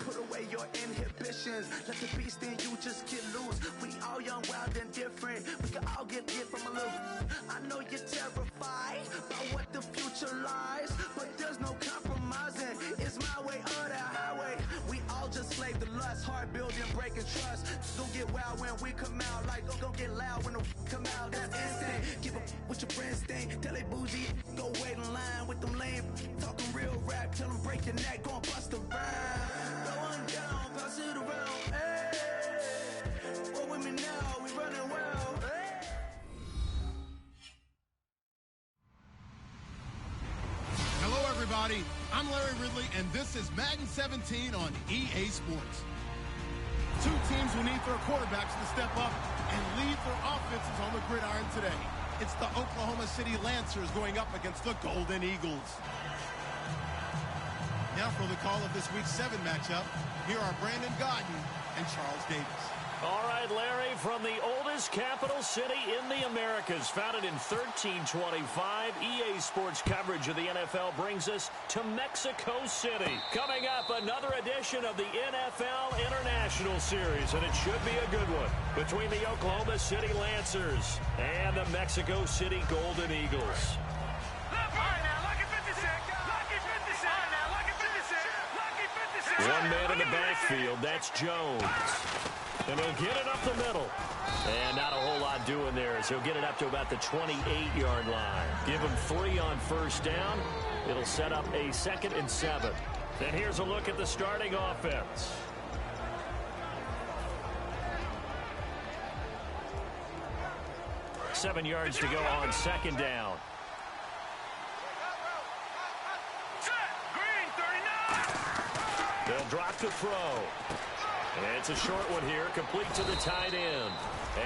Put away your inhibitions. Let the beast in you just get loose. We all young, wild, and different. We can all get from a little. I know you're terrified about what the future lies, but there's no compromising. It's my way or the highway. We all just slave the lust, heart building, breaking trust. Don't get wild when we come out, like don't get loud when the come out. That's instant. Give up with your friends thing. Tell they bougie, go wait in line with them lame. Talking real rap, tell them break your neck, gon' bust a rhyme. Going down, pass it around. Hey, what with me now? We running well. Hey. Hello, everybody. I'm Larry Ridley, and this is Madden 17 on EA Sports. Two teams will need their quarterbacks to step up and lead their offenses on the gridiron today. It's the Oklahoma City Lancers going up against the Golden Eagles. Now for the call of this week's 7 matchup, here are Brandon Godden and Charles Davis. All right, Larry, from the oldest capital city in the Americas, founded in 1325, EA Sports coverage of the NFL brings us to Mexico City. Coming up, another edition of the NFL International Series, and it should be a good one, between the Oklahoma City Lancers and the Mexico City Golden Eagles. One man in the backfield, that's Jones. And he'll get it up the middle. And not a whole lot doing there, as he'll get it up to about the 28-yard line. Give him 3 on first down. It'll set up a 2nd and 7. And here's a look at the starting offense. Seven yards to go on 2nd down. They'll drop to throw. And it's a short one here, complete to the tight end.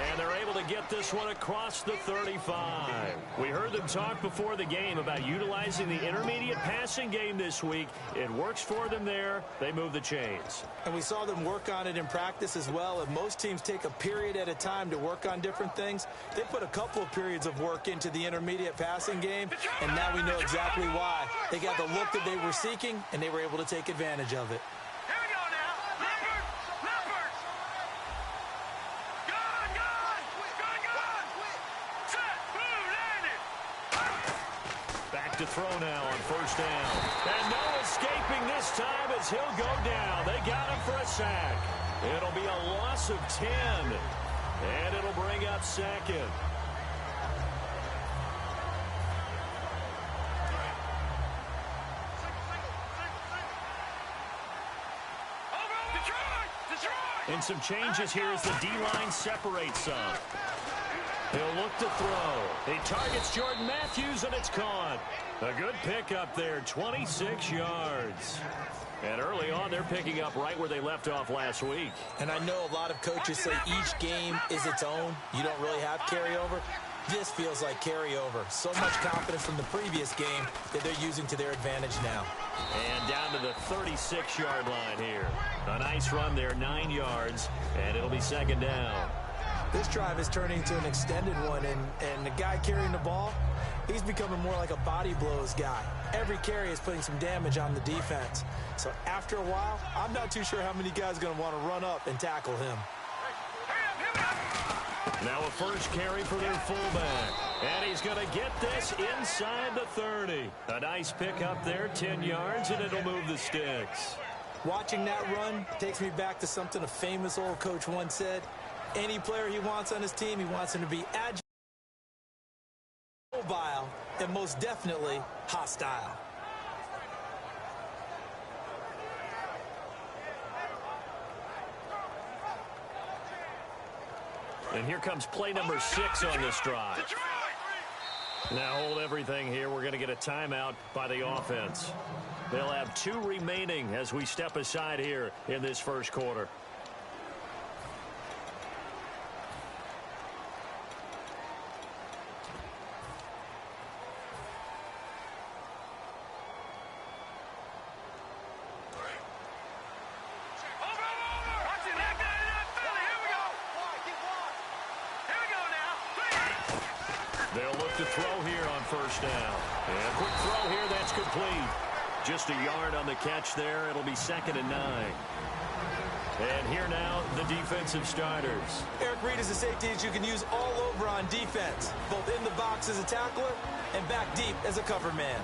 And they're able to get this one across the 35. We heard them talk before the game about utilizing the intermediate passing game this week. It works for them there. They move the chains. And we saw them work on it in practice as well. And most teams take a period at a time to work on different things. They put a couple of periods of work into the intermediate passing game, and now we know exactly why. They got the look that they were seeking, and they were able to take advantage of it. To throw now on first down. And no escaping this time as he'll go down. They got him for a sack. It'll be a loss of 10. And it'll bring up 2nd. And some changes here as the D-line separates some. He'll look to throw. He targets Jordan Matthews, and it's caught. A good pickup there, 26 yards. And early on, they're picking up right where they left off last week. And I know a lot of coaches say each game is its own. You don't really have carryover. This feels like carryover. So much confidence from the previous game that they're using to their advantage now. And down to the 36-yard line here. A nice run there, 9 yards, and it'll be 2nd down. This drive is turning into an extended one, and the guy carrying the ball, he's becoming more like a body blows guy. Every carry is putting some damage on the defense. So after a while, I'm not too sure how many guys are going to want to run up and tackle him. Now a first carry for their fullback. And he's going to get this inside the 30. A nice pick up there, 10 yards, and it'll move the sticks. Watching that run takes me back to something a famous old coach once said. Any player he wants on his team, he wants him to be agile, mobile, and most definitely hostile. And here comes play number 6 on this drive. Now hold everything here. We're going to get a timeout by the offense. They'll have 2 remaining as we step aside here in this first quarter. They'll look to throw here on first down. And quick throw here, that's complete. Just a yard on the catch there. It'll be 2nd and 9. And here now, the defensive starters. Eric Reed is a safety that you can use all over on defense, both in the box as a tackler and back deep as a cover man.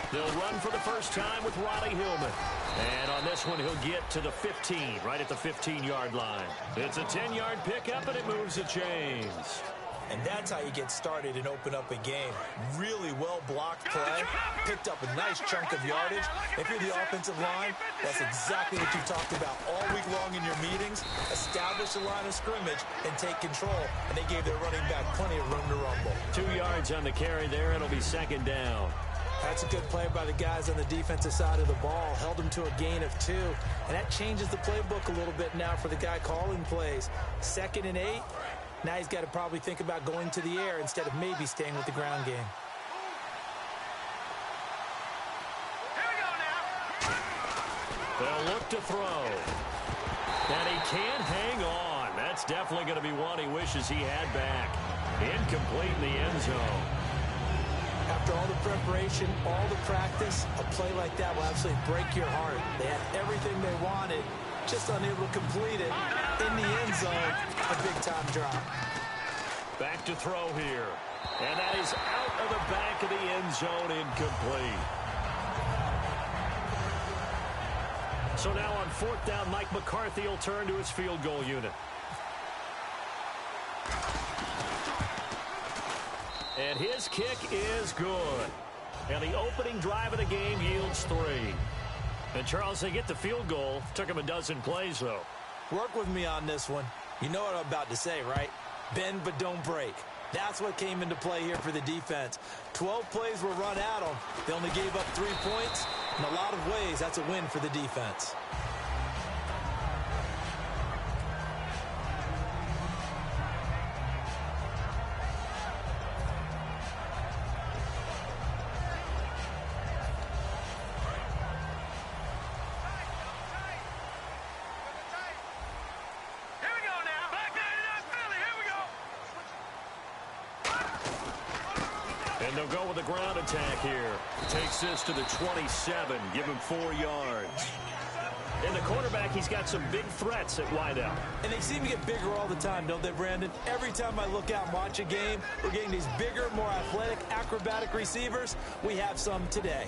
They'll run for the first time with Ronnie Hillman. And on this one, he'll get to the 15, right at the 15-yard line. It's a 10-yard pickup, and it moves the chains. And that's how you get started and open up a game. Really well-blocked play, picked up a nice chunk of yardage. If you're the offensive line, that's exactly what you've talked about all week long in your meetings. Establish the line of scrimmage and take control. And they gave their running back plenty of room to rumble. 2 yards on the carry there. It'll be 2nd down. That's a good play by the guys on the defensive side of the ball. Held them to a gain of 2. And that changes the playbook a little bit now for the guy calling plays. 2nd and 8. Now he's got to probably think about going to the air instead of maybe staying with the ground game. Here we go now. They'll look to throw. And he can't hang on. That's definitely going to be one he wishes he had back. Incomplete in the end zone. After all the preparation, all the practice, a play like that will absolutely break your heart. They had everything they wanted, just unable to complete it. In the end zone, a big-time drop. Back to throw here. And that is out of the back of the end zone, incomplete. So now on 4th down, Mike McCarthy will turn to his field goal unit. And his kick is good. And the opening drive of the game yields 3. And, Charles, they get the field goal. Took him a dozen plays, though. Work with me on this one. You know what I'm about to say, right? Bend but don't break. That's what came into play here for the defense. 12 plays were run at them. They only gave up 3 points. In a lot of ways, that's a win for the defense. And they'll go with a ground attack here. Takes this to the 27. Give him 4 yards. And the quarterback, he's got some big threats at wideout. And they seem to get bigger all the time, don't they, Brandon? Every time I look out and watch a game, we're getting these bigger, more athletic, acrobatic receivers. We have some today.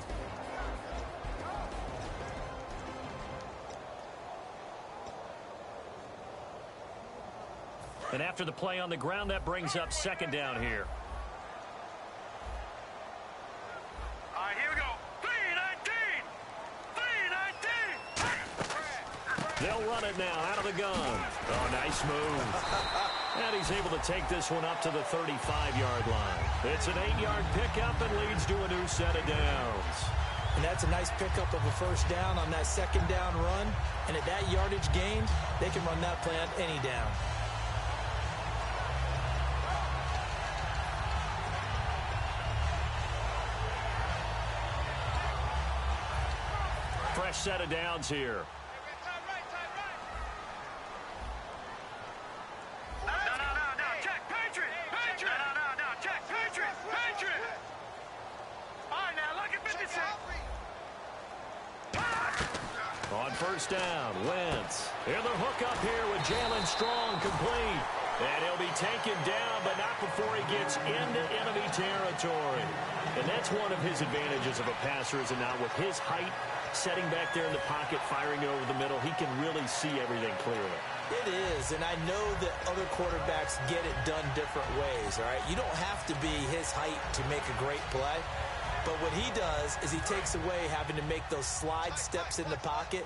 And after the play on the ground, that brings up 2nd down here. All right, here we go. 3-19. 3-19. They'll run it now out of the gun. Oh, nice move. And he's able to take this one up to the 35-yard line. It's an 8-yard pickup and leads to a new set of downs. And that's a nice pickup of a 1st down on that 2nd down run. And at that yardage gained, they can run that play on any down. Fresh set of downs here. No, check, Patriot. No, check, Patriot. All right, now, look at 56. On 1st down, Wentz. And the hook up here with Jalen Strong, complete. And he'll be taken down, but not before he gets into enemy territory. And that's one of his advantages of a passer, is it not? With his height, setting back there in the pocket, firing over the middle, he can really see everything clearly. It is, and I know that other quarterbacks get it done different ways, all right? You don't have to be his height to make a great play. But what he does is he takes away having to make those slide steps in the pocket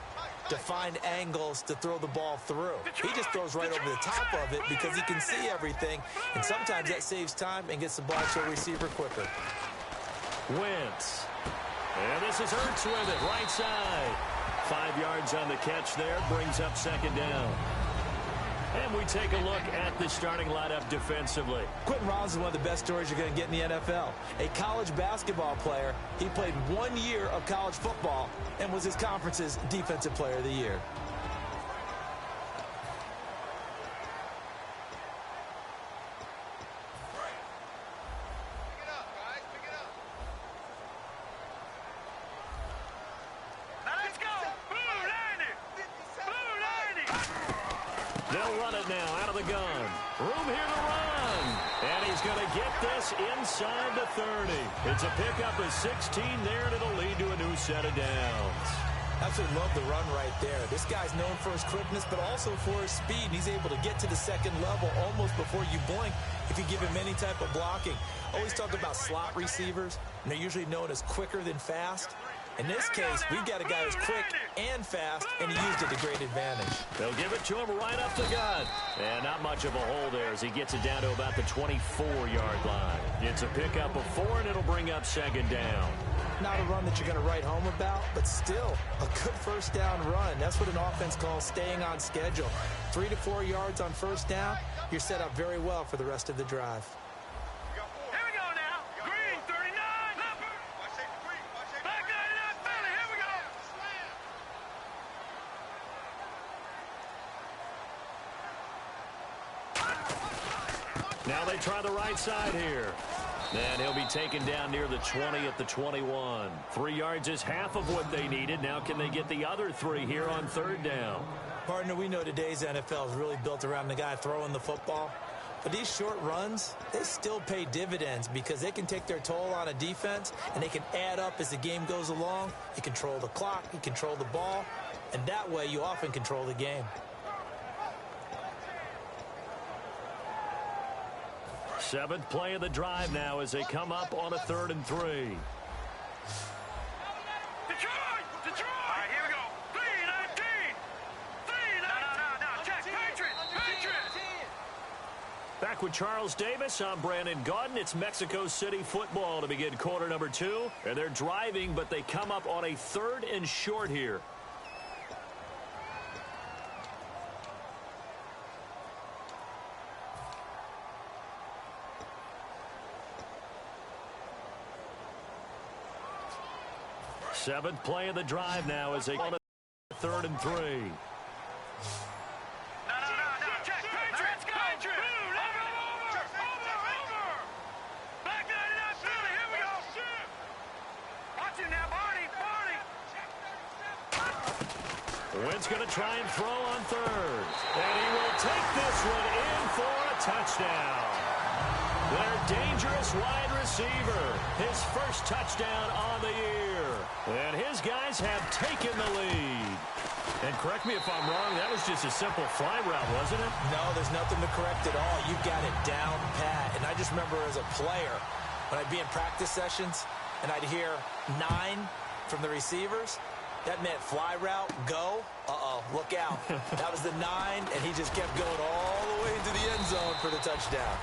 to find angles to throw the ball through. He just throws right over the top of it because he can see everything, and sometimes that saves time and gets the ball to a receiver quicker. Wentz. And this is Ertz with it, right side. 5 yards on the catch there, brings up 2nd down. And we take a look at the starting lineup defensively. Quentin Rollins is one of the best stories you're going to get in the NFL. A college basketball player. He played 1 year of college football and was his conference's Defensive Player of the Year. They'll run it now out of the gun. Room here to run. And he's going to get this inside the 30. It's a pickup of 16 there, and it'll lead to a new set of downs. Absolutely love the run right there. This guy's known for his quickness, but also for his speed. He's able to get to the second level almost before you blink if you give him any type of blocking. Always talk about slot receivers, and they're usually known as quicker than fast. In this case, we've got a guy who's quick and fast, and he used it to great advantage. They'll give it to him right up the gut. And not much of a hole there as he gets it down to about the 24-yard line. It's a pickup of 4, and it'll bring up second down. Not a run that you're going to write home about, but still a good first down run. That's what an offense calls staying on schedule. 3 to 4 yards on first down, you're set up very well for the rest of the drive. Now they try the right side here. And he'll be taken down near the 20 at the 21. 3 yards is half of what they needed. Now can they get the other 3 here on third down? Partner, we know today's NFL is really built around the guy throwing the football. But these short runs, they still pay dividends because they can take their toll on a defense, and they can add up as the game goes along. You control the clock, you control the ball, and that way you often control the game. Seventh play of the drive now as they come up on a 3rd and 3. Detroit! Detroit! All right, here we go. 3-19. 3-19. No. Check. Patriots. Back with Charles Davis. I'm Brandon Gaudin. It's Mexico City football to begin quarter number 2. And they're driving, but they come up on a 3rd and short here. Seventh play of the drive now as they on a 3rd and 3. No. Check. Patriots. Patriots. Over. Back 99 Philly. Here we go. Watch it now, Barney. Wynn's going to try and throw on 3rd. And he will take this one in for a touchdown. Their dangerous wide receiver. His first touchdown on the year. And his guys have taken the lead. And correct me if I'm wrong, that was just a simple fly route, wasn't it? No, there's nothing to correct at all. You got it down pat. And I just remember as a player, when I'd be in practice sessions and I'd hear 9 from the receivers, that meant fly route, go, look out. That was the 9, and he just kept going all the way into the end zone for the touchdown.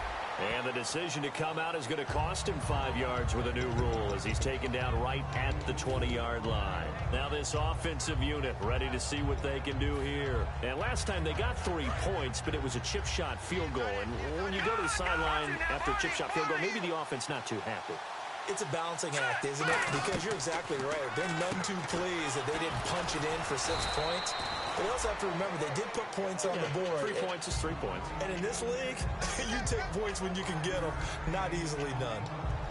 And the decision to come out is going to cost him 5 yards with a new rule as he's taken down right at the 20-yard line. Now this offensive unit ready to see what they can do here. And last time they got 3 points, but it was a chip shot field goal. And when you go to the sideline after a chip shot field goal, maybe the offense not too happy. It's a balancing act, isn't it? Because you're exactly right. They're none too pleased that they didn't punch it in for 6 points. But you also have to remember they did put points on the board. 3 points is 3 points. And in this league, you take points when you can get them. Not easily done.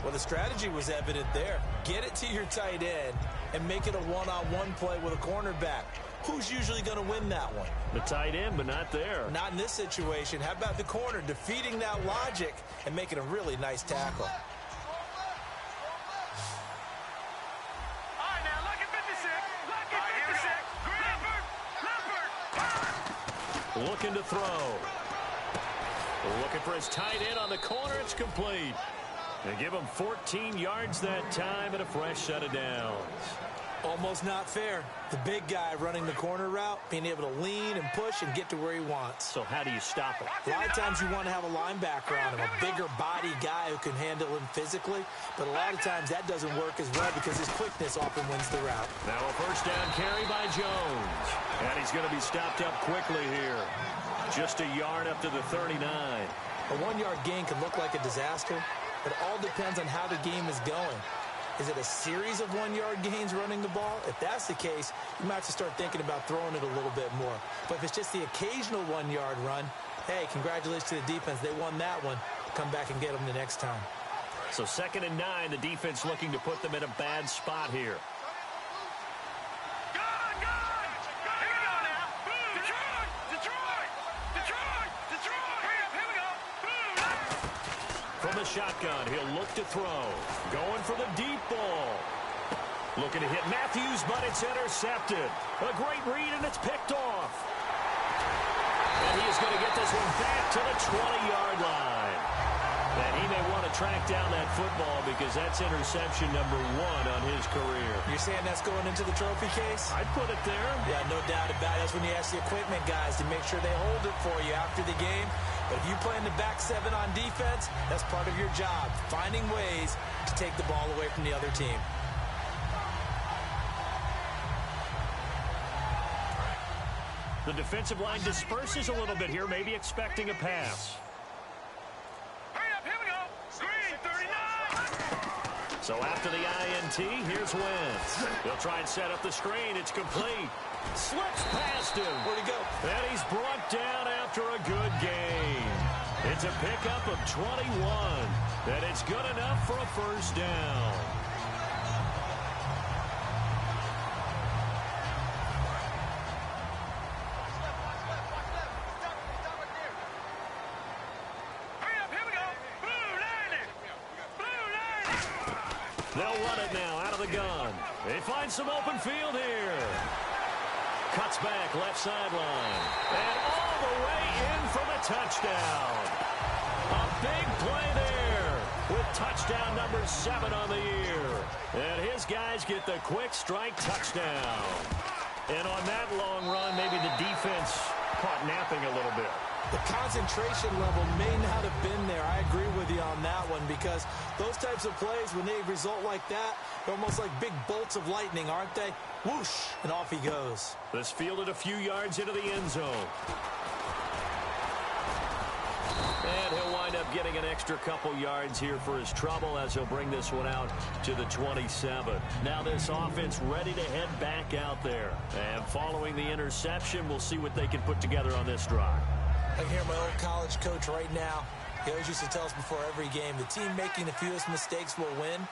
Well, the strategy was evident there. Get it to your tight end and make it a one-on-one play with a cornerback. Who's usually going to win that one? The tight end, but not there. Not in this situation. How about the corner defeating that logic and making a really nice tackle? Looking to throw. Looking for his tight end on the corner. It's complete. They give him 14 yards that time and a fresh set of downs. Almost not fair. The big guy running the corner route, being able to lean and push and get to where he wants. So how do you stop him? A lot of times you want to have a linebacker on him, a bigger body guy who can handle him physically. But a lot of times that doesn't work as well because his quickness often wins the route. Now a first down carry by Jones. And he's going to be stopped up quickly here. Just a yard up to the 39. A 1-yard gain can look like a disaster. It all depends on how the game is going. Is it a series of 1-yard gains running the ball? If that's the case, you might have to start thinking about throwing it a little bit more. But if it's just the occasional 1-yard run, hey, congratulations to the defense. They won that one. Come back and get them the next time. So 2nd and 9, the defense looking to put them in a bad spot here. From the shotgun, he'll look to throw. Going for the deep ball. Looking to hit Matthews, but it's intercepted. A great read, and it's picked off. And he is going to get this one back to the 20-yard line. And he may want to track down that football because that's interception number 1 on his career. You're saying that's going into the trophy case? I'd put it there. Yeah, no doubt about it. That's when you ask the equipment guys to make sure they hold it for you after the game. But if you play in the back 7 on defense, that's part of your job, finding ways to take the ball away from the other team. The defensive line disperses a little bit here, maybe expecting a pass. Hurry up, here we go. Green, 39. So after the INT, here's Wentz. He'll try and set up the screen. It's complete. Slips past him. Where'd he go? And he's brought down after a good gain. It's a pickup of 21. And it's good enough for a first down. They'll run it now out of the gun. They find some open field here. Cuts back left sideline. And all the way in for the touchdown. A big play there with touchdown number 7 on the year. And his guys get the quick strike touchdown. And on that long run, maybe the defense caught napping a little bit. The concentration level may not have been there. I agree with you on that one because those types of plays, when they result like that, they're almost like big bolts of lightning, aren't they? Whoosh, and off he goes. This fielded a few yards into the end zone. And he'll wind up getting an extra couple yards here for his trouble as he'll bring this one out to the 27. Now this offense ready to head back out there. And following the interception, we'll see what they can put together on this drive. I can hear my old college coach right now. He always used to tell us before every game, the team making the fewest mistakes will win.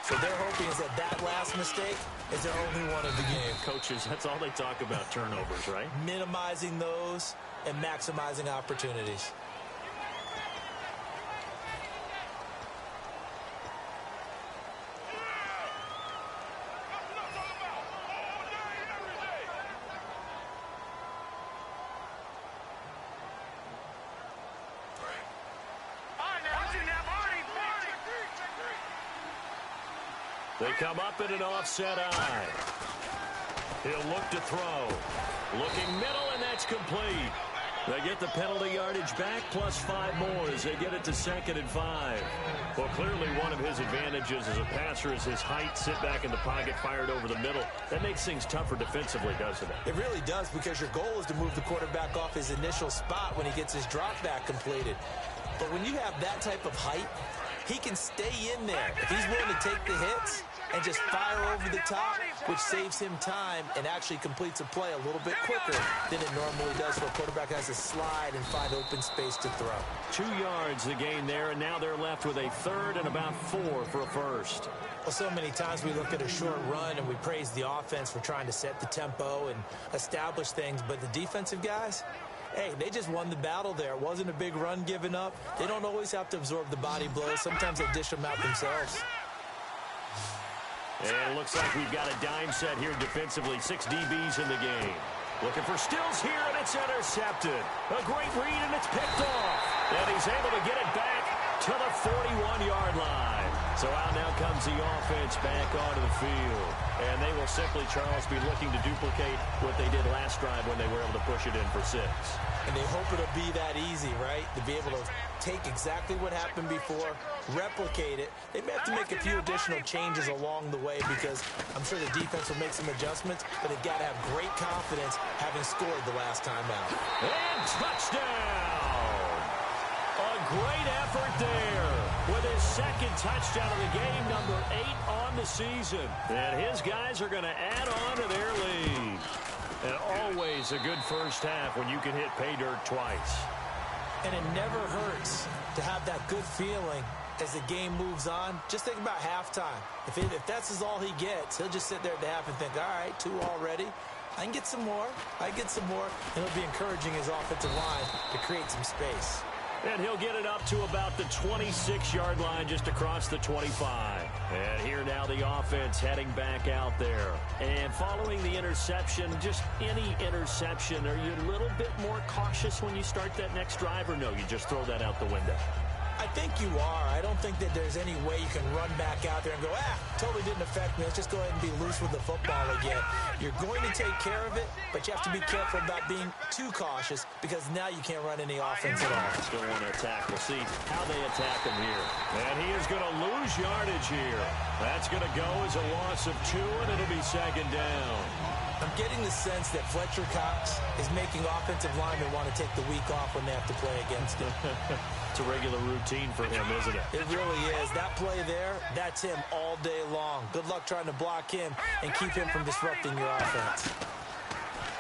So they're hoping is that last mistake is their only one of the game. Coaches, that's all they talk about, turnovers, right? Minimizing those and maximizing opportunities. They come up in an offset eye. He'll look to throw. Looking middle, and that's complete. They get the penalty yardage back, plus 5 more as they get it to 2nd and 5. Well, clearly one of his advantages as a passer is his height, sit back in the pocket, fired over the middle. That makes things tougher defensively, doesn't it? It really does, because your goal is to move the quarterback off his initial spot when he gets his drop back completed. But when you have that type of height, he can stay in there. If he's willing to take the hits and just fire over the top, which saves him time and actually completes a play a little bit quicker than it normally does, so a quarterback has to slide and find open space to throw. 2 yards the gain there, and now they're left with a 3rd and about 4 for a first. Well, so many times we look at a short run and we praise the offense for trying to set the tempo and establish things, but the defensive guys, hey, they just won the battle there. It wasn't a big run given up. They don't always have to absorb the body blows. Sometimes they dish them out themselves. And it looks like we've got a dime set here defensively. 6 DBs in the game. Looking for Stills here, and it's intercepted. A great read, and it's picked off. And he's able to get it back to the 41-yard line. So out now comes the offense back onto the field. And they will simply, Charles, be looking to duplicate what they did last drive when they were able to push it in for 6. And they hope it'll be that easy, right? To be able to take exactly what happened before, replicate it. They may have to make a few additional changes along the way because I'm sure the defense will make some adjustments, but they've got to have great confidence having scored the last time out. And touchdown! A great effort there with his second touchdown of the game, number 8 on the season. And his guys are going to add on to their lead. And always a good first half when you can hit pay dirt twice. And it never hurts to have that good feeling as the game moves on. Just think about halftime. If that's all he gets, he'll just sit there at the half and think, all right, 2 already. I can get some more. I get some more. And he'll be encouraging his offensive line to create some space. And he'll get it up to about the 26-yard line just across the 25. And here now the offense heading back out there. And following the interception, just any interception, are you a little bit more cautious when you start that next drive, or no, you just throw that out the window? I think you are. I don't think that there's any way you can run back out there and go, totally didn't affect me. Let's just go ahead and be loose with the football again. You're going to take care of it, but you have to be careful about being too cautious because now you can't run any offense at all. Still want to attack. We'll see how they attack him here. And he is going to lose yardage here. That's going to go as a loss of 2, and it'll be 2nd down. I'm getting the sense that Fletcher Cox is making offensive linemen want to take the week off when they have to play against him. It's a regular routine for him, isn't it? It really is. That play there, that's him all day long. Good luck trying to block him and keep him from disrupting your offense.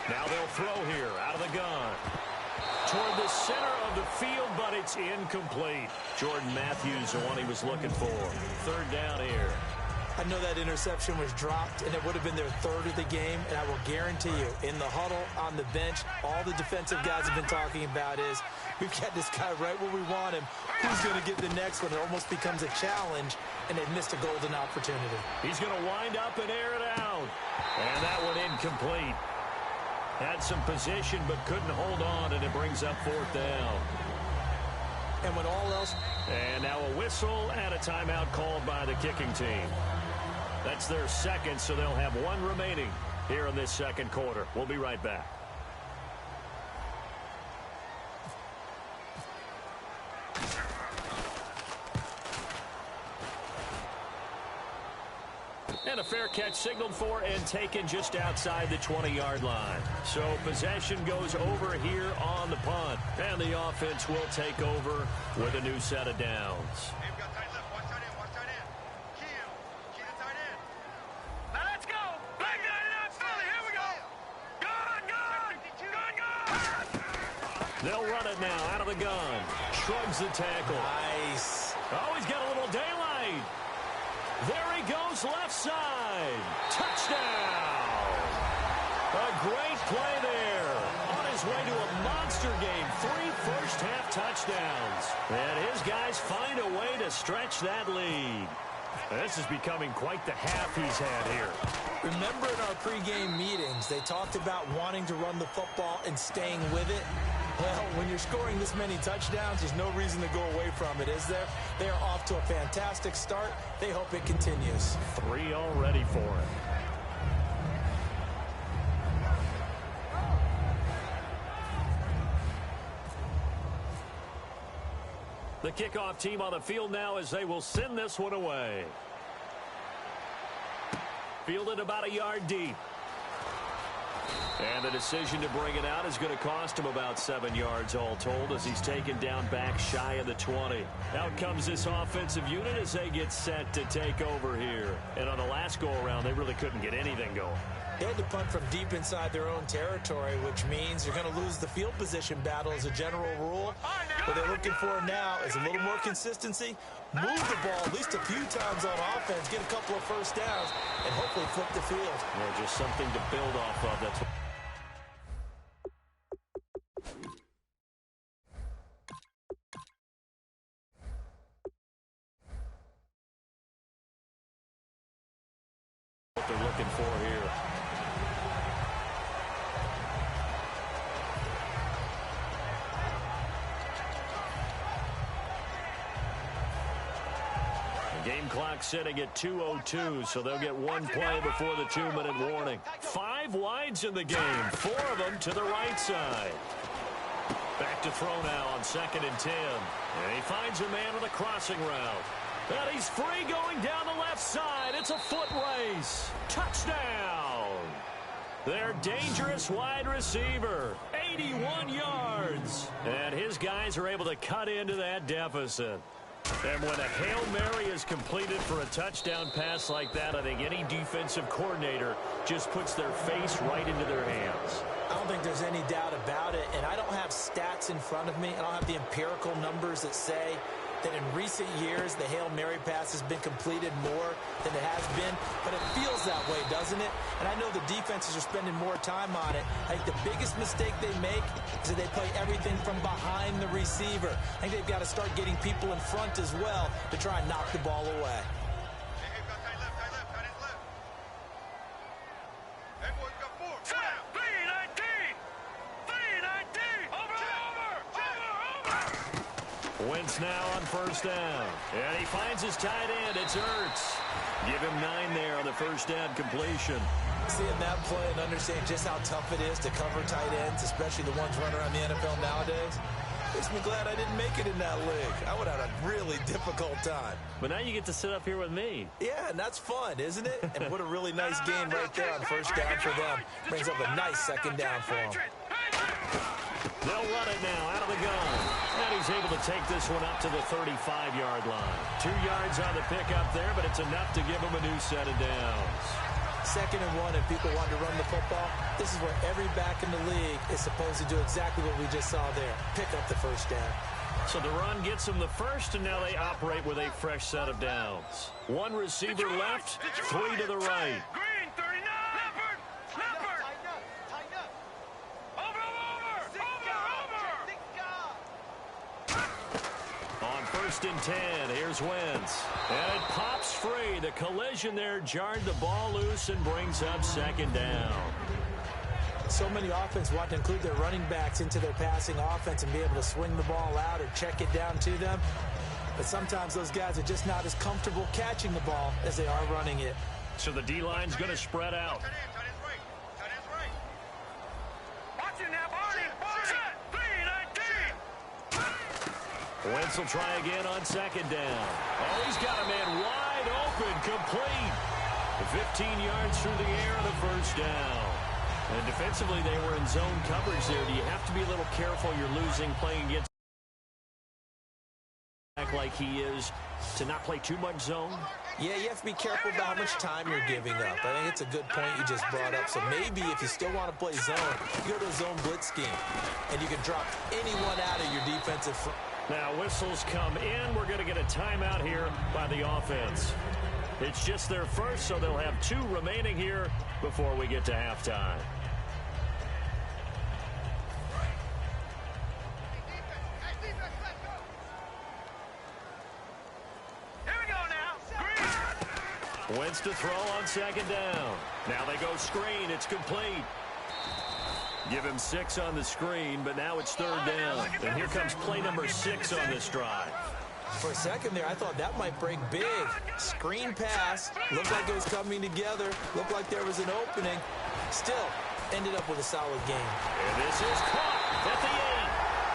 Now they'll throw here out of the gun. Toward the center of the field, but it's incomplete. Jordan Matthews, the one he was looking for. 3rd down here. I know that interception was dropped, and it would have been their 3rd of the game, and I will guarantee you, in the huddle, on the bench, all the defensive guys have been talking about is, we've got this guy right where we want him. Who's going to get the next one? It almost becomes a challenge, and they've missed a golden opportunity. He's going to wind up and air it out. And that one incomplete. Had some position, but couldn't hold on, and it brings up 4th down. And when all else... And now a whistle and a timeout called by the kicking team. That's their 2nd, so they'll have 1 remaining here in this 2nd quarter. We'll be right back. And a fair catch signaled for and taken just outside the 20-yard line. So possession goes over here on the punt. And the offense will take over with a new set of downs. They'll run it now out of the gun. Shrugs the tackle. Nice. Oh, he's got a little daylight. There he goes left side. Touchdown. A great play there. On his way to a monster game. 3 first-half touchdowns. And his guys find a way to stretch that lead. This is becoming quite the half he's had here. Remember in our pregame meetings, they talked about wanting to run the football and staying with it. Well, when you're scoring this many touchdowns, there's no reason to go away from it, is there? They are off to a fantastic start. They hope it continues. 3 already for him. The kickoff team on the field now as they will send this one away. Fielded about a yard deep. And the decision to bring it out is going to cost him about 7 yards all told as he's taken down back shy of the 20. Out comes this offensive unit as they get set to take over here. And on the last go-around, they really couldn't get anything going. They had to punt from deep inside their own territory, which means you're going to lose the field position battle as a general rule. What they're looking for now is a little more consistency, move the ball at least a few times on offense, get a couple of first downs, and hopefully flip the field. Yeah, just something to build off of. That's what they're looking for here. Game clock sitting at 2:02, so they'll get one play before the 2-minute warning. 5 wides in the game, 4 of them to the right side. Back to throw now on 2nd and 10. And he finds a man with a crossing route. And he's free going down the left side. It's a foot race. Touchdown. Their dangerous wide receiver, 81 yards. And his guys are able to cut into that deficit. And when a Hail Mary is completed for a touchdown pass like that, I think any defensive coordinator just puts their face right into their hands. I don't think there's any doubt about it, and I don't have stats in front of me. I don't have the empirical numbers that say that in recent years the Hail Mary pass has been completed more than it has been, but it feels that way, doesn't it? And I know the defenses are spending more time on it. I think the biggest mistake they make is that they play everything from behind the receiver. I think they've got to start getting people in front as well to try and knock the ball away. Wentz now on 1st down. And he finds his tight end. It's Ertz. Give him 9 there on the 1st down completion. Seeing that play and understanding just how tough it is to cover tight ends, especially the ones running around the NFL nowadays, makes me glad I didn't make it in that league. I would have had a really difficult time. But now you get to sit up here with me. Yeah, and that's fun, isn't it? And what a really nice game right there on 1st down for them. Brings up a nice 2nd down for them. They'll run it now out of the gun. And he's able to take this one up to the 35-yard line. 2 yards on the pickup there, but it's enough to give him a new set of downs. 2nd and 1, and people want to run the football. This is where every back in the league is supposed to do exactly what we just saw there. Pick up the 1st down. So the run gets them the first, and now they operate with a fresh set of downs. 1 receiver left, 3 to the right. Green, 39. Leopard. Leopard. Over. On 1st and 10, here's Wentz. And it pops free. The collision there jarred the ball loose and brings up 2nd down. So many offense want to include their running backs into their passing offense and be able to swing the ball out or check it down to them. But sometimes those guys are just not as comfortable catching the ball as they are running it. So the D-line's going to spread out. Watch it now, Barney. Set. 3-19. Wentz will try again on 2nd down. Oh, he's got a man wide open, complete. 15 yards through the air on the 1st down. And defensively, they were in zone coverage there. Do you have to be a little careful? You're losing playing against like he is to not play too much zone? Yeah, you have to be careful about how much time you're giving up. I think it's a good point you just brought up. So maybe if you still want to play zone, you go to a zone blitz scheme, and you can drop anyone out of your defensive front. Now whistles come in. We're going to get a timeout here by the offense. It's just their first, so they'll have 2 remaining here before we get to halftime. Wentz to throw on 2nd down. Now they go screen. It's complete. Give him 6 on the screen, but now it's 3rd down. And here comes play number 6 on this drive. For a second there, I thought that might break big. Screen pass. Looked like it was coming together. Looked like there was an opening. Still, ended up with a solid game. And this is caught at the 8.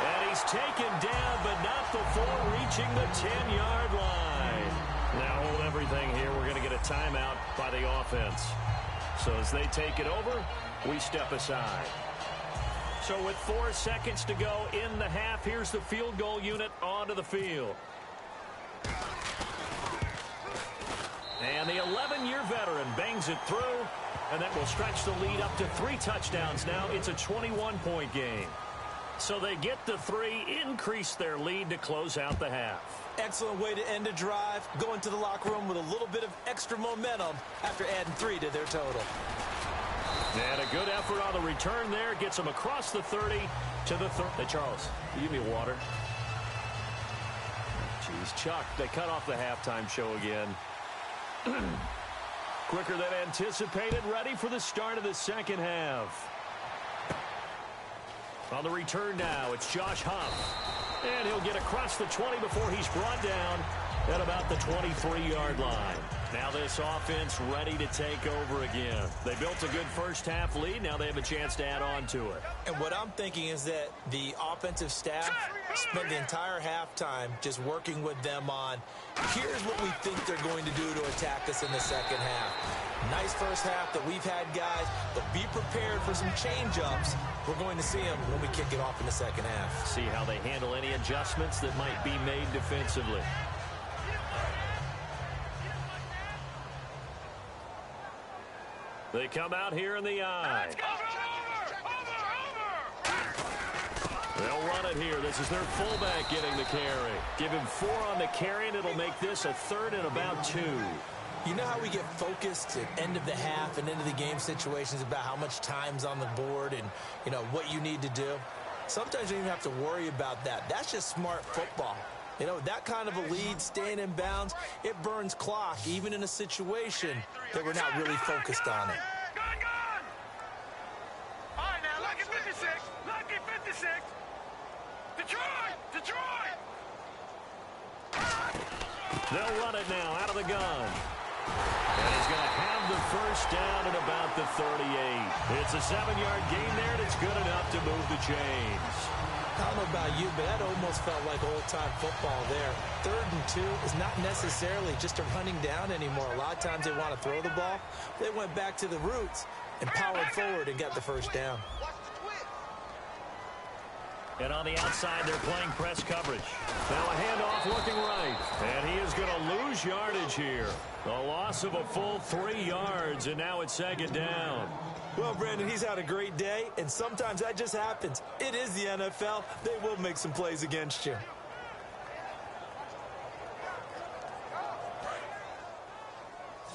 And he's taken down, but not before reaching the 10-yard line. Now hold everything here. We're going to get a timeout by the offense. So as they take it over, we step aside. So with 4 seconds to go in the half, here's the field goal unit onto the field. And the 11-year veteran bangs it through, and that will stretch the lead up to 3 touchdowns now. It's a 21-point game. So they get the 3, increase their lead to close out the half. Excellent way to end a drive. Go into the locker room with a little bit of extra momentum after adding 3 to their total. And a good effort on the return there. Gets them across the 30 to the 30. Hey, Charles, you give me water. Jeez, Chuck, they cut off the halftime show again. Quicker than anticipated. Ready for the start of the 2nd half. On the return now, it's Josh Huff. And he'll get across the 20 before he's brought down at about the 23-yard line. Now this offense ready to take over again. They built a good first-half lead. Now they have a chance to add on to it. And what I'm thinking is that the offensive staff spent the entire halftime just working with them on, here's what we think they're going to do to attack us in the second half. Nice first half that we've had, guys, but be prepared for some change-ups. We're going to see them when we kick it off in the second half. See how they handle any adjustments that might be made defensively. They come out here in the eye. They'll run it here. This is their fullback getting the carry. Give him 4 on the carry, and it'll make this a 3rd and about 2. You know how we get focused at end of the half and into the game situations about how much time's on the board and, you know, what you need to do? Sometimes you don't even have to worry about that. That's just smart football. You know, that kind of a lead, staying in bounds, it burns clock, even in a situation that we're not really focused on it. Gone! All right, now, lucky 56. Lucky 56. Detroit! They'll run it now out of the gun. And he's going to have the first down at about the 38. It's a 7-yard gain there, and it's good enough to move the chains. I don't know about you, but that almost felt like old-time football there. 3rd and 2 is not necessarily just a running down anymore. A lot of times they want to throw the ball. They went back to the roots and powered forward and got the first down. And on the outside, they're playing press coverage. Now a handoff looking right. And he is going to lose yardage here. A loss of a full 3 yards, and now it's 2nd down. Well, Brandon, he's had a great day, and sometimes that just happens. It is the NFL. They will make some plays against you.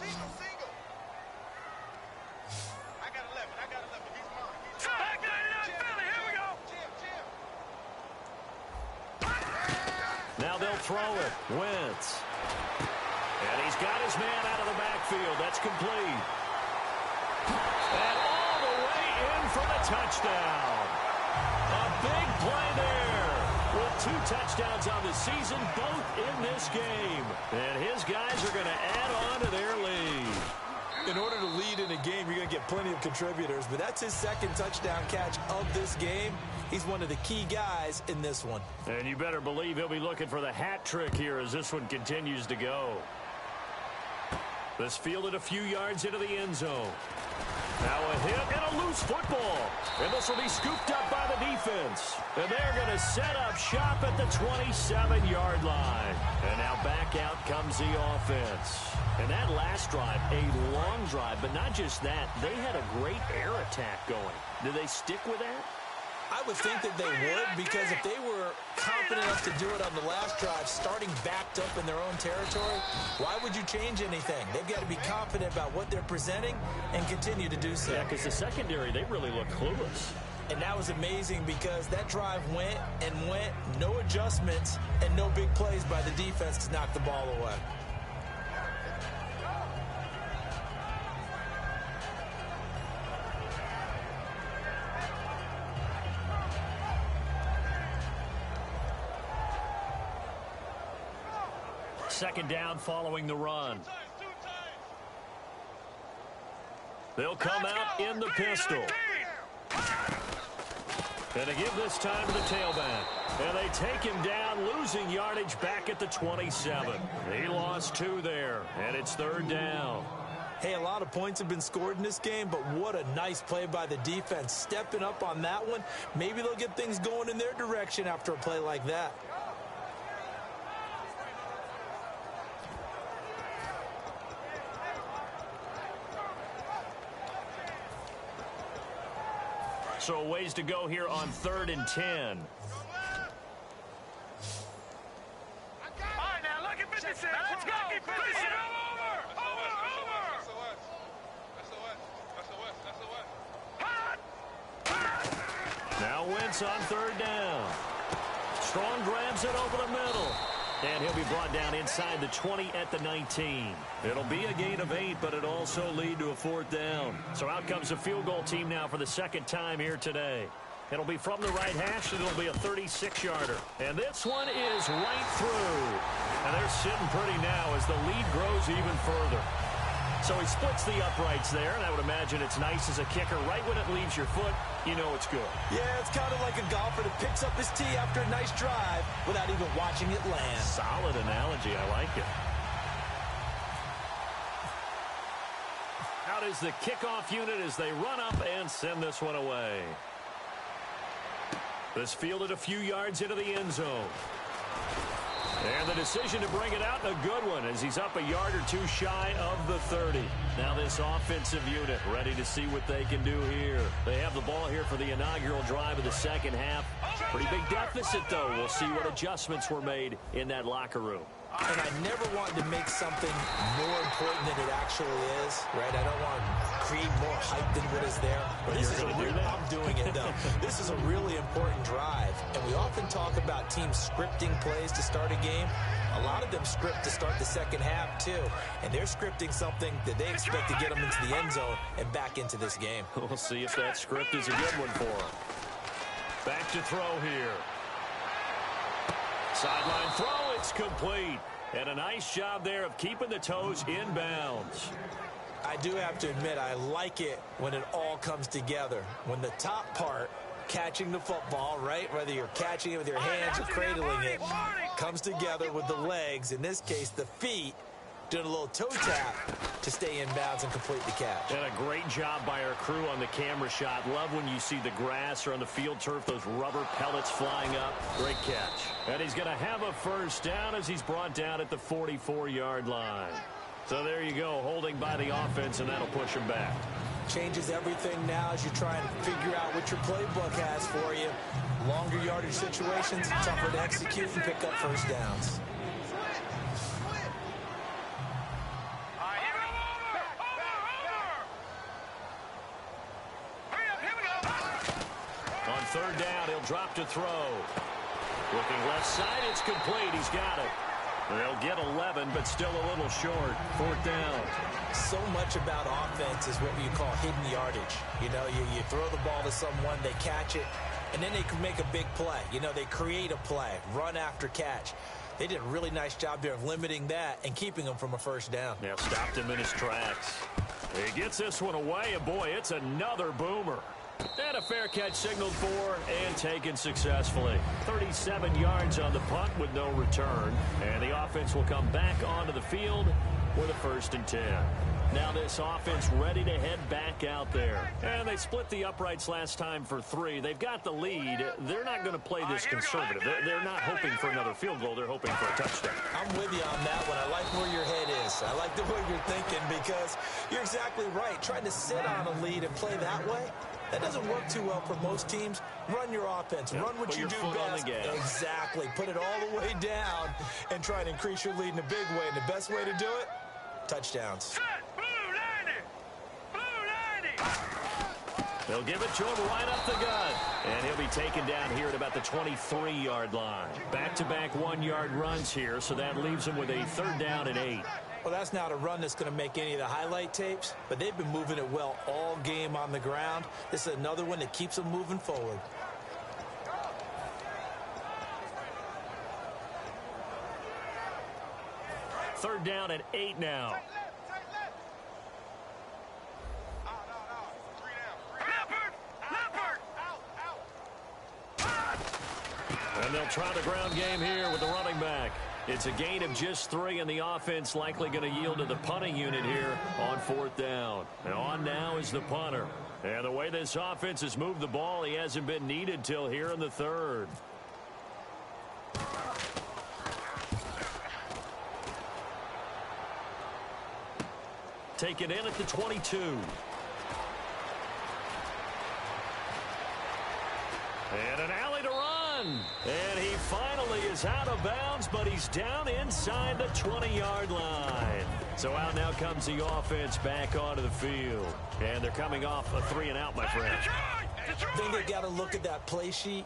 Single. I got 11. He's mine. Back 99 Philly. Here we go. Now they'll throw it. Wentz. And he's got his man out of the backfield. That's complete. And all the way in for the touchdown. A big play there. With 2 touchdowns on the season, both in this game. And his guys are going to add on to their lead. In order to lead in a game, you're going to get plenty of contributors, but that's his 2nd touchdown catch of this game. He's one of the key guys in this one. And you better believe he'll be looking for the hat trick here as this one continues to go. This fielded a few yards into the end zone. Now a hit and a loose football. And this will be scooped up by the defense. And they're going to set up shop at the 27-yard line. And now back out comes the offense. And that last drive, a long drive, but not just that. They had a great air attack going. Did they stick with that? I would think that they would, because if they were confident enough to do it on the last drive, starting backed up in their own territory, why would you change anything? They've got to be confident about what they're presenting and continue to do so. Yeah, because the secondary, they really look clueless. And that was amazing because that drive went, no adjustments, and no big plays by the defense to knock the ball away. Second down following the run. They'll come out in the pistol. And they give this time to the tailback. And they take him down, losing yardage back at the 27. He lost 2 there, and it's 3rd down. Hey, a lot of points have been scored in this game, but what a nice play by the defense. Stepping up on that one, maybe they'll get things going in their direction after a play like that. So a ways to go here on 3rd and 10. All right, now, look at 56. Let's go. Push it over. Now Wentz on 3rd down. Strong grabs it over the middle. And he'll be brought down inside the 20 at the 19. It'll be a gain of 8, but it'll also lead to a 4th down. So out comes the field goal team now for the 2nd time here today. It'll be from the right hash, and it'll be a 36-yarder. And this one is right through. And they're sitting pretty now as the lead grows even further. So he splits the uprights there, and I would imagine it's nice as a kicker. Right when it leaves your foot, you know it's good. Yeah, it's kind of like a golfer that picks up his tee after a nice drive without even watching it land. Solid analogy. I like it. Out is the kickoff unit as they run up and send this one away. This fielded a few yards into the end zone. And the decision to bring it out, a good one, as he's up a yard or two shy of the 30. Now this offensive unit ready to see what they can do here. They have the ball here for the inaugural drive of the second half. Pretty big deficit, though. We'll see what adjustments were made in that locker room. And I never wanted to make something more important than it actually is, right? I don't want to create more hype than what is there. But this is I'm doing it, though. This is a really important drive. And we often talk about teams scripting plays to start a game. A lot of them script to start the second half, too. And they're scripting something that they expect to get them into the end zone and back into this game. We'll see if that script is a good one for them. Back to throw here. Sideline throw, it's complete. And a nice job there of keeping the toes in bounds. I do have to admit, I like it when it all comes together. When the top part, catching the football, right, whether you're catching it with your hands or cradling it, comes together with the legs, in this case the feet, doing a little toe tap to stay in bounds and complete the catch. And a great job by our crew on the camera shot. Love when you see the grass or on the field turf, those rubber pellets flying up. Great catch. And he's going to have a first down as he's brought down at the 44-yard line. So there you go, holding by the offense, and that'll push him back. Changes everything now as you try and figure out what your playbook has for you. Longer yardage situations, tougher to execute and pick up first downs. On third down, he'll drop to throw. Looking left side, it's complete. He's got it. They'll get 11, but still a little short. Fourth down. So much about offense is what you call hidden yardage. You know, you throw the ball to someone, they catch it, and then they can make a big play. You know, they create a play, run after catch. They did a really nice job there of limiting that and keeping them from a first down. Yeah, stopped him in his tracks. He gets this one away, and boy, it's another boomer. And a fair catch signaled for and taken successfully. 37 yards on the punt with no return. And the offense will come back onto the field with a 1st and 10. Now this offense ready to head back out there. And they split the uprights last time for 3. They've got the lead. They're not going to play this conservative. They're not hoping for another field goal. They're hoping for a touchdown. I'm with you on that one. I like where your head is. I like the way you're thinking because you're exactly right. Trying to sit on a lead and play that way, that doesn't work too well for most teams. Run your offense. Run what you do best. Exactly. Put it all the way down and try and increase your lead in a big way. And the best way to do it, touchdowns. They'll give it to him right up the gut. And he'll be taken down here at about the 23-yard line. Back-to-back 1-yard runs here, so that leaves him with a 3rd down and 8. Well, that's not a run that's going to make any of the highlight tapes, but they've been moving it well all game on the ground. This is another one that keeps them moving forward. Third down and 8 now. And they'll try the ground game here with the running back. It's a gain of just 3, and the offense likely going to yield to the punting unit here on 4th down. And on now is the punter. And the way this offense has moved the ball, he hasn't been needed till here in the 3rd. Take it in at the 22. And an alley to run. And he finally is out of bounds, but he's down inside the 20-yard line. So out now comes the offense back onto the field. And they're coming off a 3-and-out, my friend. I think they got to look at that play sheet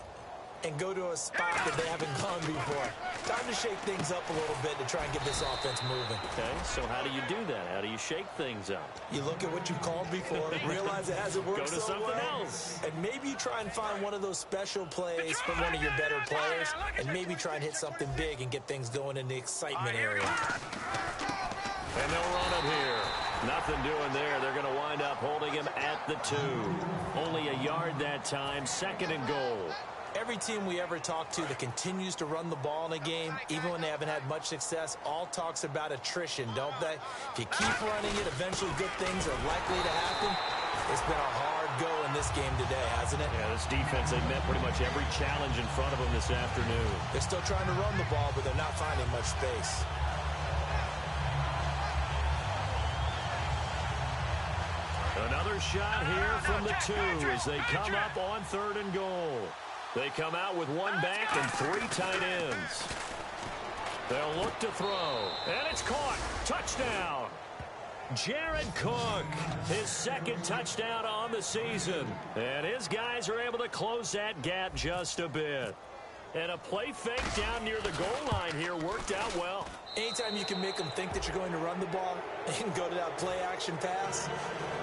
and go to a spot that they haven't gone before. Time to shake things up a little bit to try and get this offense moving. Okay, so how do you do that? How do you shake things up? You look at what you called before, realize it hasn't worked Go to so something well, else. and maybe you try and find one of those special plays from one of your better players, and maybe try and hit something big and get things going in the excitement area. And they'll run it here. Nothing doing there. They're going to wind up holding him at the 2. Only a yard that time, 2nd and goal. Every team we ever talk to that continues to run the ball in a game, even when they haven't had much success, all talks about attrition, don't they? If you keep running it, eventually good things are likely to happen. It's been a hard go in this game today, hasn't it? Yeah, this defense, they met pretty much every challenge in front of them this afternoon. They're still trying to run the ball, but they're not finding much space. Another shot here from the 2 as they come up on 3rd and goal. They come out with 1 back and 3 tight ends. They'll look to throw, and it's caught. Touchdown. Jared Cook, his 2nd touchdown on the season. And his guys are able to close that gap just a bit. And a play fake down near the goal line here worked out well. Anytime you can make them think that you're going to run the ball and go to that play-action pass,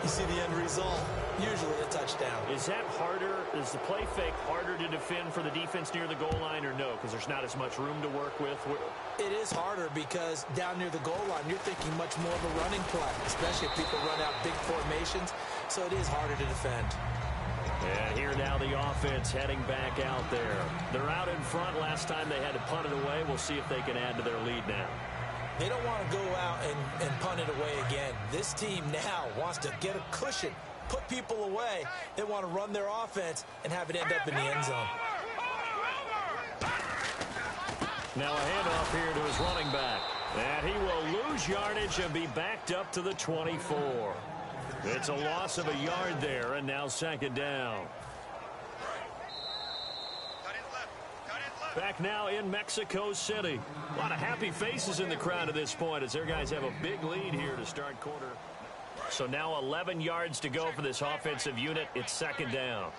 you see the end result, usually a touchdown. Is that harder? Is the play fake harder to defend for the defense near the goal line or no? Because there's not as much room to work with? It is harder because down near the goal line, you're thinking much more of a running play, especially if people run out big formations, so it is harder to defend. And here now the offense heading back out there. They're out in front. Last time they had to punt it away. We'll see if they can add to their lead now. They don't want to go out and punt it away again. This team now wants to get a cushion, put people away. They want to run their offense and have it end up in the end zone. Now a handoff here to his running back. And he will lose yardage and be backed up to the 24. It's a loss of a yard there, and now 2nd down. Back now in Mexico City. A lot of happy faces in the crowd at this point as their guys have a big lead here to start quarter. So now 11 yards to go for this offensive unit. It's 2nd down.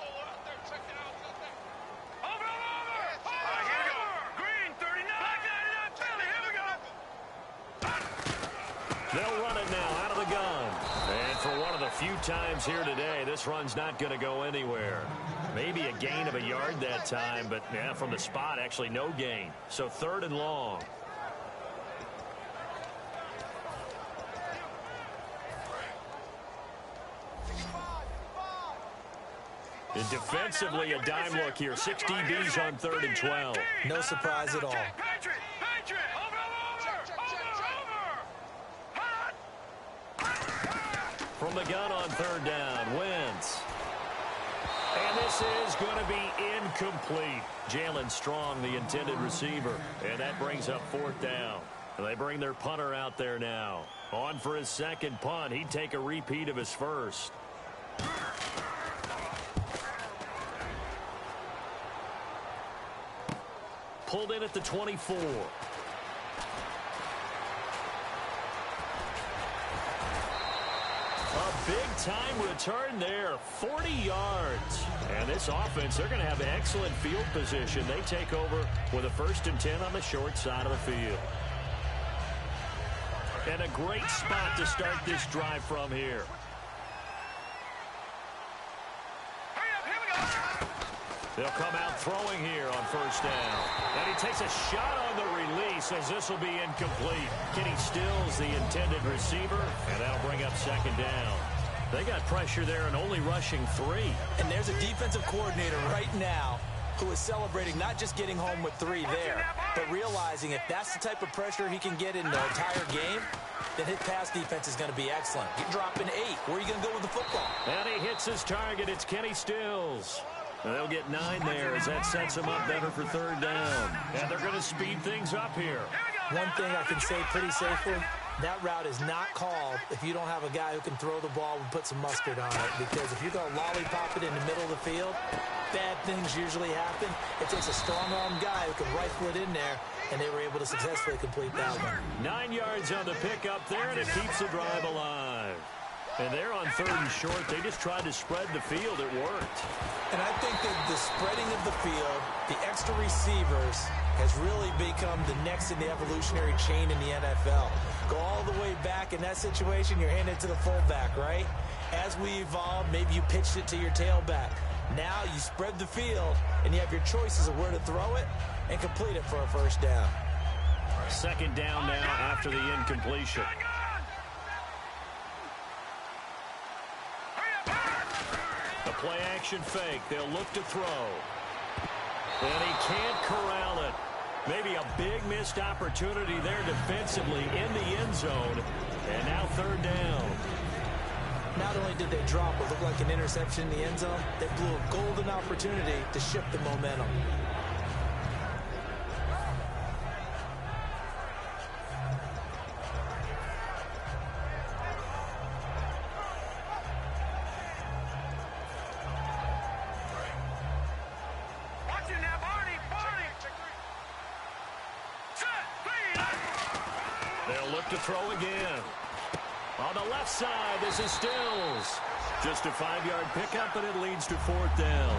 They'll run it now out of the gun. And for one of the few times here today, this run's not going to go anywhere. Maybe a gain of a yard that time, but yeah, from the spot, actually no gain. So 3rd and long. And defensively, a dime look here. 6 DBs on 3rd and 12. No surprise at all. From the gun on 3rd down, Wentz. And this is going to be incomplete. Jalen Strong, the intended receiver. And that brings up 4th down. And they bring their punter out there now. On for his 2nd punt. He'd take a repeat of his 1st. Pulled in at the 24. A big-time return there, 40 yards. And this offense, they're going to have excellent field position. They take over with a 1st and 10 on the short side of the field. And a great spot to start this drive from here. They'll come out throwing here on 1st down. And he takes a shot on the release as this will be incomplete. Kenny Stills, the intended receiver, and that'll bring up 2nd down. They got pressure there and only rushing 3. And there's a defensive coordinator right now who is celebrating not just getting home with 3 there, but realizing if that's the type of pressure he can get in the entire game, then his pass defense is going to be excellent. You're dropping 8. Where are you going to go with the football? And he hits his target. It's Kenny Stills. They'll get 9 there as that sets them up better for 3rd down. And they're going to speed things up here. One thing I can say pretty safely, that route is not called if you don't have a guy who can throw the ball and put some mustard on it. Because if you're going to lollipop it in the middle of the field, bad things usually happen. It takes a strong-armed guy who can rifle it in there, and they were able to successfully complete that one. 9 yards on the pickup there, and it keeps the drive alive. And they're on 3rd and short. They just tried to spread the field. It worked. And I think that the spreading of the field, the extra receivers has really become the next in the evolutionary chain in the NFL. Go all the way back in that situation, you're handed to the fullback, right? As we evolve, maybe you pitched it to your tailback. Now you spread the field, and you have your choices of where to throw it and complete it for a first down. Second down now after the incompletion. The play action fake. They'll look to throw. And he can't corral it. Maybe a big missed opportunity there defensively in the end zone. And now third down. Not only did they drop what looked like an interception in the end zone, they blew a golden opportunity to shift the momentum. They'll look to throw again. On the left side, this is Stills. Just a 5-yard pickup, and it leads to fourth down.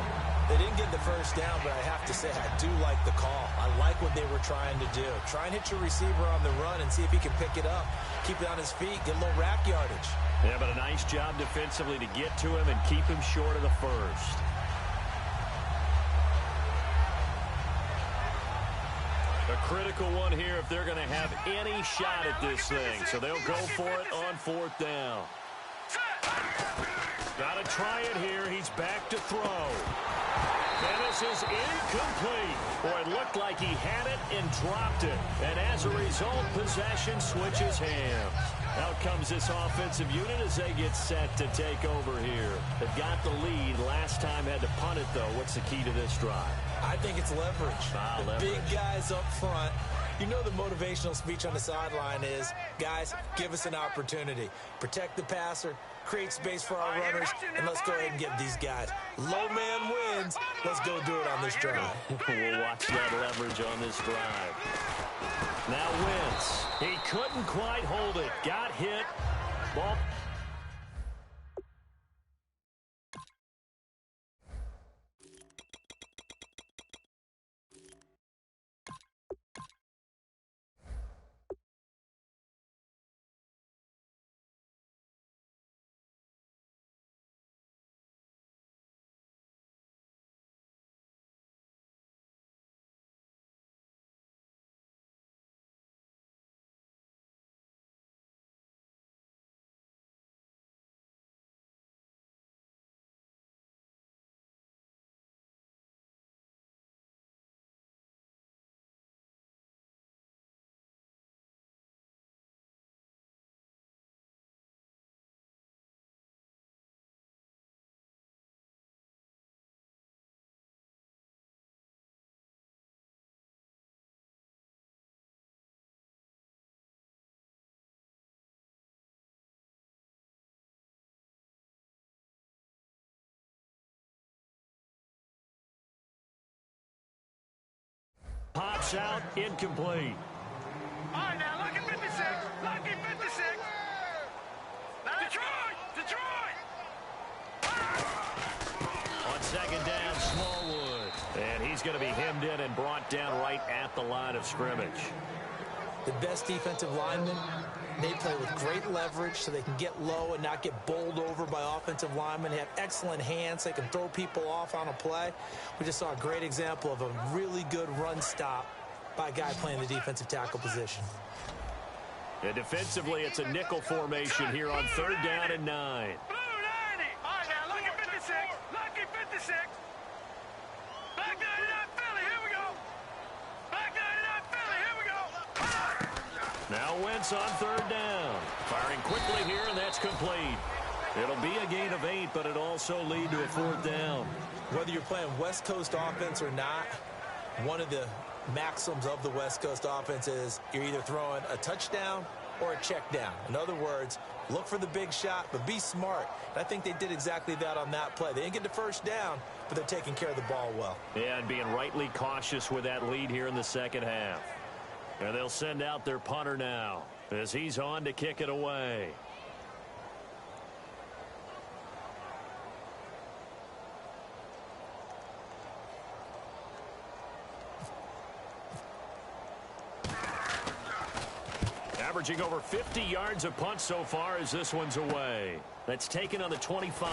They didn't get the first down, but I have to say I do like the call. I like what they were trying to do. Try and hit your receiver on the run and see if he can pick it up. Keep it on his feet, get a little rack yardage. Yeah, but a nice job defensively to get to him and keep him short of the first. A critical one here if they're going to have any shot at this thing. So they'll go for it on fourth down. Got to try it here. He's back to throw. And this is incomplete. Boy, it looked like he had it and dropped it. And as a result, possession switches hands. Out comes this offensive unit as they get set to take over here. They've got the lead. Last time had to punt it, though. What's the key to this drive? I think it's leverage. Leverage. Big guys up front. You know the motivational speech on the sideline is, guys, give us an opportunity. Protect the passer, create space for our runners, and let's go ahead and get these guys. Low man wins. Let's go do it on this drive. We'll watch that leverage on this drive. Now Wentz. He couldn't quite hold it. Got hit. Ball. Pops out, incomplete. All right, now, lucky 56. Lucky 56. Detroit! On second down, Smallwood. And he's going to be hemmed in and brought down right at the line of scrimmage. The best defensive linemen, they play with great leverage so they can get low and not get bowled over by offensive linemen. They have excellent hands. They can throw people off on a play. We just saw a great example of a really good run stop by a guy playing the defensive tackle position. And defensively, it's a nickel formation here on third down and 9. Blue 90. All right, now, lucky 56. Lucky 56. Black 99 Philly, here we go. Black 99 Philly, here we go. Now Wentz on third down. Firing quickly here, and that's complete. It'll be a gain of 8, but it also lead to a fourth down. Whether you're playing West Coast offense or not, one of the maxims of the West Coast offense is you're either throwing a touchdown or a check down. In other words, look for the big shot, but be smart. And I think they did exactly that on that play. They didn't get the first down, but they're taking care of the ball well. Yeah, and being rightly cautious with that lead here in the second half. And they'll send out their punter now as he's on to kick it away. averaging over 50 yards a punt so far as this one's away. That's taken on the 25.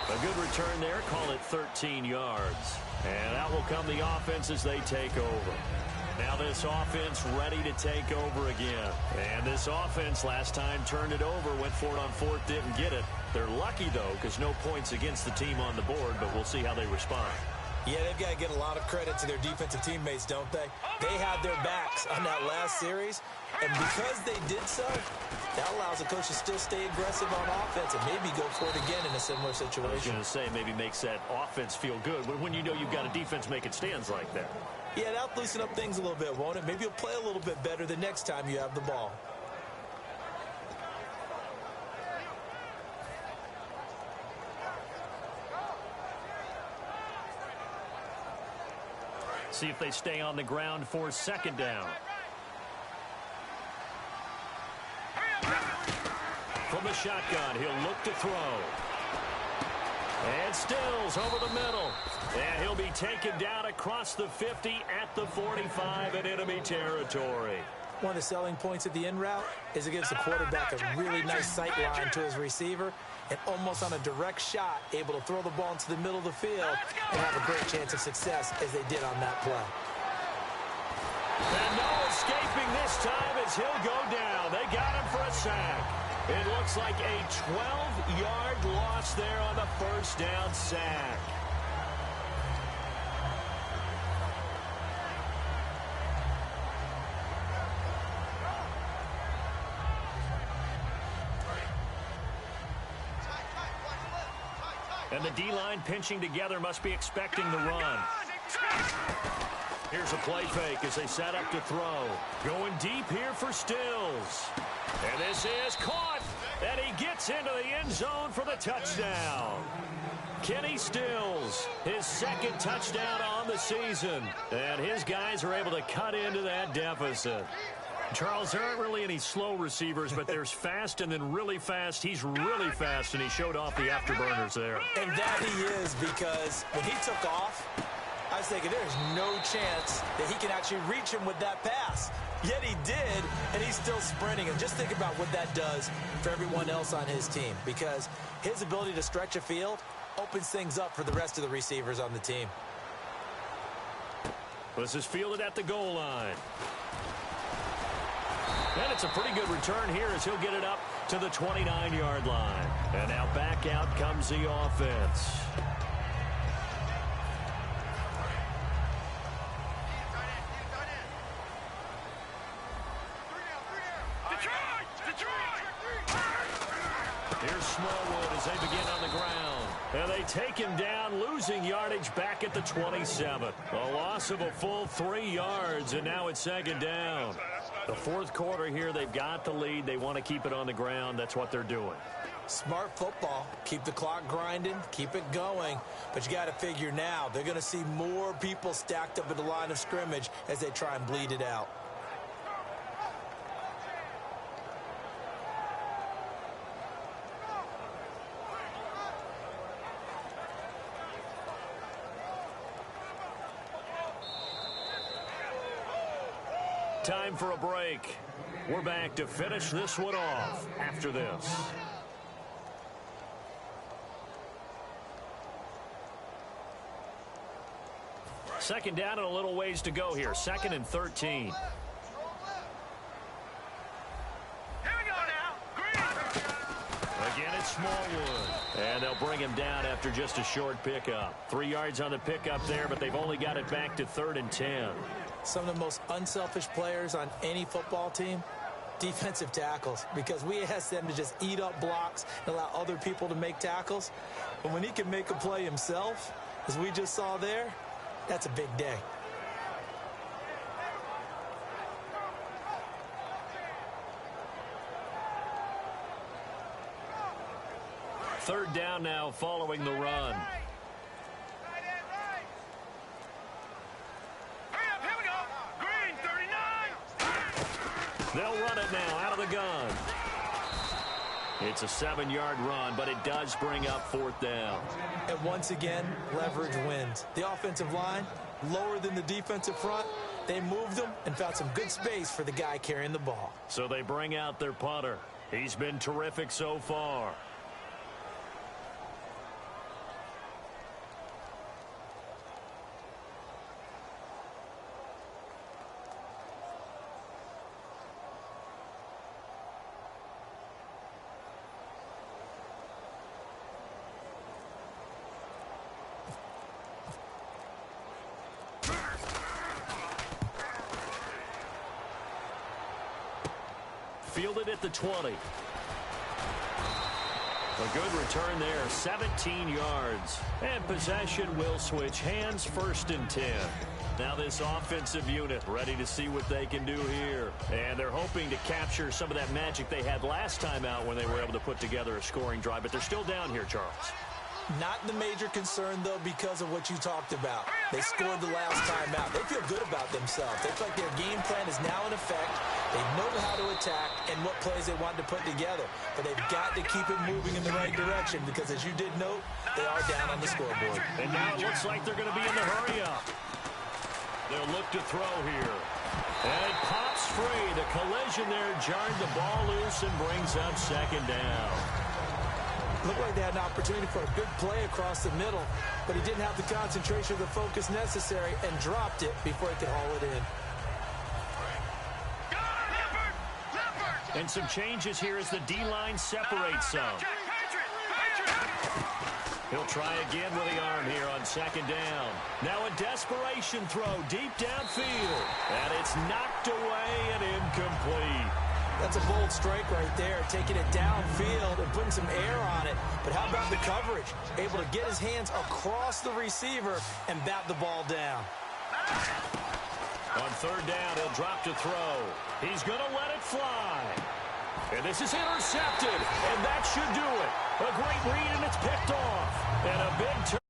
A good return there. Call it 13 yards. And out will come the offense as they take over. Now this offense ready to take over again. And this offense last time turned it over, went for it on fourth, didn't get it. They're lucky, though, because no points against the team on the board, but we'll see how they respond. Yeah, they've got to get a lot of credit to their defensive teammates, don't they? They had their backs on that last series, and because they did so, that allows the coach to still stay aggressive on offense and maybe go for it again in a similar situation. I was going to say, maybe makes that offense feel good when you know you've got a defense making stands like that. Yeah, that'll loosen up things a little bit, won't it? Maybe you'll play a little bit better the next time you have the ball. See if they stay on the ground for second down. From the shotgun, he'll look to throw. And Stills over the middle. And he'll be taken down across the 50 at the 45 in enemy territory. One of the selling points of the in route is it gives the quarterback a really nice sight line to his receiver and almost on a direct shot able to throw the ball into the middle of the field and have a great chance of success as they did on that play. And no escaping this time as he'll go down. They got him for a sack. It looks like a 12-yard loss there on the first down sack. And the D-line pinching together must be expecting the run. Here's a play fake as they set up to throw. Going deep here for Stills. And this is caught. And he gets into the end zone for the touchdown. Kenny Stills, his second touchdown on the season. And his guys are able to cut into that deficit. Charles, there aren't really any slow receivers, but there's fast and then really fast. He's really fast, and he showed off the afterburners there. And that he is, because when he took off, I was thinking there's no chance that he can actually reach him with that pass. Yet he did, and he's still sprinting. And just think about what that does for everyone else on his team, because his ability to stretch a field opens things up for the rest of the receivers on the team. This is fielded at the goal line. And it's a pretty good return here as he'll get it up to the 29-yard line. And now back out comes the offense. Here's Smallwood as they begin on the ground. And they take him down, losing yardage back at the 27. A loss of a full 3 yards, and now it's second down. The fourth quarter here, they've got the lead. They want to keep it on the ground. That's what they're doing. Smart football. Keep the clock grinding. Keep it going. But you got to figure now, they're going to see more people stacked up at the line of scrimmage as they try and bleed it out. Time for a break. We're back to finish this one off after this. Second down and a little ways to go here. 2nd and 13. Here we go now. Green. Again, it's Smallwood. And they'll bring him down after just a short pickup. 3 yards on the pickup there, but they've only got it back to 3rd and 10. Some of the most unselfish players on any football team, defensive tackles, because we ask them to just eat up blocks and allow other people to make tackles. But when he can make a play himself, as we just saw there, that's a big day. Third down now following the run. They'll run it now out of the gun. It's a 7-yard run, but it does bring up 4th down. And once again, leverage wins. The offensive line, lower than the defensive front. They moved them and found some good space for the guy carrying the ball. So they bring out their punter. He's been terrific so far. Fielded at the 20. A good return there, 17 yards. And possession will switch hands, 1st and 10. Now this offensive unit ready to see what they can do here. And they're hoping to capture some of that magic they had last time out when they were able to put together a scoring drive. But they're still down here, Charles. Not the major concern, though, because of what you talked about. They scored the last time out. They feel good about themselves. They feel like their game plan is now in effect. They know how to attack and what plays they want to put together. But they've got to keep it moving in the right direction because, as you did note, they are down on the scoreboard. And now it looks like they're going to be in the hurry-up. They'll look to throw here. And it pops free. The collision there jarred the ball loose and brings up 2nd down. Looked like they had an opportunity for a good play across the middle, but he didn't have the concentration or the focus necessary and dropped it before he could haul it in. And some changes here as the D-line separates some. He'll try again with the arm here on 2nd down. Now a desperation throw deep downfield. And it's knocked away and incomplete. That's a bold strike right there, taking it downfield and putting some air on it. But how about the coverage? Able to get his hands across the receiver and bat the ball down. On 3rd down, he'll drop to throw. He's going to let it fly. And this is intercepted, and that should do it. A great read, and it's picked off. And a big turn.